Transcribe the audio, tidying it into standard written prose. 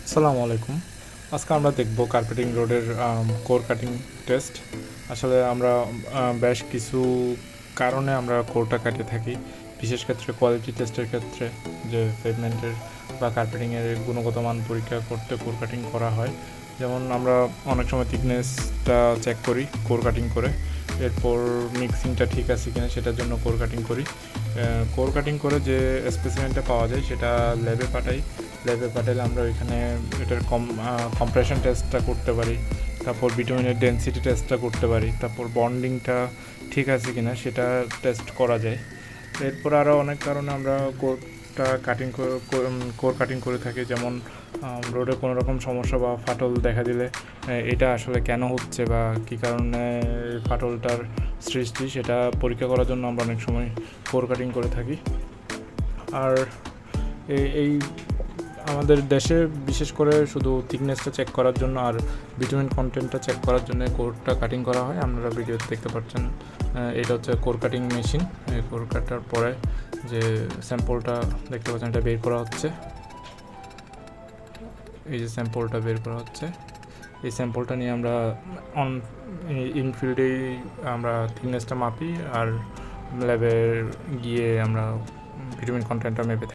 আসসালামু আলাইকুম। আজকে আমরা দেখব কার্পেটিং রোডের কোর কাটিং টেস্ট। আসলে আমরা বেশ কিছু কারণে আমরা কোরটা কাটিয়ে থাকি। বিশেষ ক্ষেত্রে কোয়ালিটি টেস্টের ক্ষেত্রে যে পেভমেন্টের বা কার্পেটিংয়ের গুণগত মান পরীক্ষা করতে কোর কাটিং করা হয়। যেমন আমরা অনেক সময় থিকনেসটা চেক করি কোর কাটিং করে, এরপর মিক্সিংটা ঠিক আছে কিনা সেটার জন্য কোর কাটিং করি। কোর কাটিং করে যে স্পেসিমেন্টটা পাওয়া যায় সেটা ল্যাবে পাঠাই। ল্যাবে পাঠালে আমরা ওইখানে এটার কম্প্রেশন টেস্টটা করতে পারি, তারপর ভিটামিনের ডেনসিটি টেস্টটা করতে পারি, তারপর বন্ডিংটা ঠিক আছে কিনা সেটা টেস্ট করা যায়। এরপর আরও অনেক কারণে আমরা কোরটা কাটিং কোর কাটিং করে থাকি। যেমন রোডে কোনো রকম সমস্যা বা ফাটল দেখা দিলে এটা আসলে কেন হচ্ছে বা কী কারণে ফাটলটার সৃষ্টি সেটা পরীক্ষা করার জন্য আমরা অনেক সময় কোর কাটিং করে থাকি। আর এই আমাদের দেশে বিশেষ করে শুধু থিকনেসটা চেক করার জন্য আর ভিটামিন কন্টেন্টটা চেক করার জন্য কোরটা কাটিং করা হয়। আপনারা ভিডিওতে দেখতে পাচ্ছেন, এটা হচ্ছে কোর কাটিং মেশিন। এই কোর কাটার পরে যে স্যাম্পলটা দেখতে পাচ্ছেন এটা বের করা হচ্ছে। এই যে স্যাম্পলটা বের করা হচ্ছে, এই স্যাম্পলটা নিয়ে আমরা ইনফিল্ডেই আমরা থিকনেসটা মাপি আর ল্যাবে গিয়ে আমরা ভিটামিন কন্টেন্টটা মেপে থাকি।